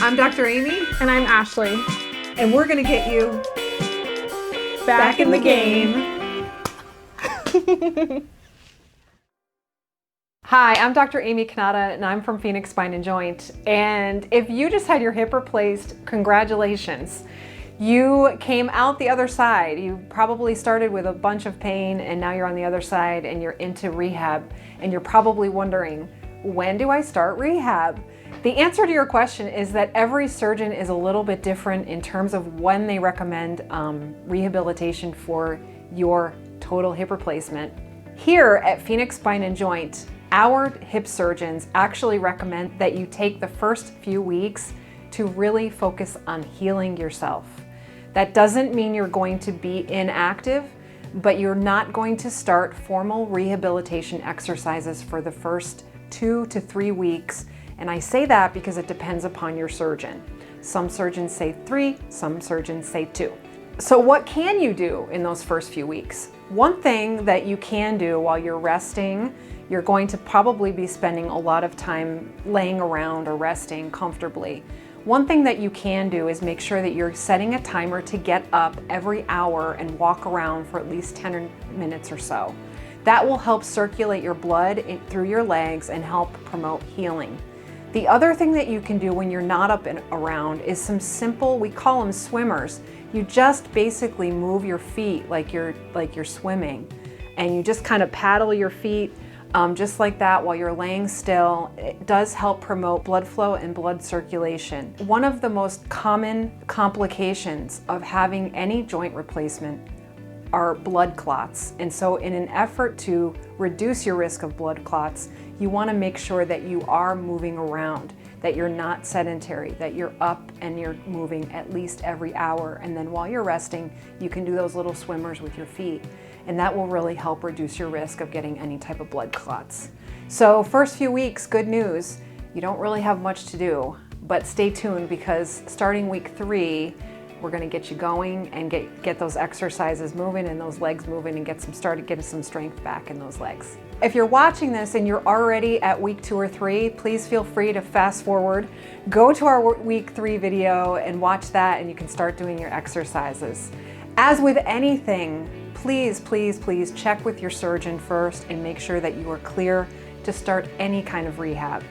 I'm Dr. Amy. And I'm Ashley. And we're going to get you back in the game. Hi, I'm Dr. Amy Kanata, and I'm from Phoenix Spine and Joint. And if you just had your hip replaced, congratulations. You came out the other side. You probably started with a bunch of pain, and now you're on the other side and you're into rehab. And you're probably wondering, when do I start rehab? The answer to your question is that every surgeon is a little bit different in terms of when they recommend rehabilitation for your total hip replacement. Here at Phoenix Spine and Joint, our hip surgeons actually recommend that you take the first few weeks to really focus on healing yourself. That doesn't mean you're going to be inactive, but you're not going to start formal rehabilitation exercises for the first 2 to 3 weeks. And I say that because it depends upon your surgeon. Some surgeons say 3, some surgeons say 2. So what can you do in those first few weeks? One thing that you can do while you're resting, you're going to probably be spending a lot of time laying around or resting comfortably. One thing that you can do is make sure that you're setting a timer to get up every hour and walk around for at least 10 minutes or so. That will help circulate your blood through your legs and help promote healing. The other thing that you can do when you're not up and around is some simple, we call them swimmers. You just basically move your feet like you're swimming, and you just kind of paddle your feet just like that while you're laying still. It does help promote blood flow and blood circulation. One of the most common complications of having any joint replacement are blood clots. And so in an effort to reduce your risk of blood clots, you want to make sure that you are moving around, that you're not sedentary, that you're up and you're moving at least every hour. And then while you're resting, you can do those little swimmers with your feet. And that will really help reduce your risk of getting any type of blood clots. So first few weeks, good news, you don't really have much to do, but stay tuned because starting week 3, we're going to get you going and get those exercises moving and those legs moving and getting some strength back in those legs. If you're watching this and you're already at week 2 or 3, please feel free to fast forward. Go to our week 3 video and watch that, and you can start doing your exercises. As with anything, please, please, please check with your surgeon first and make sure that you are clear to start any kind of rehab.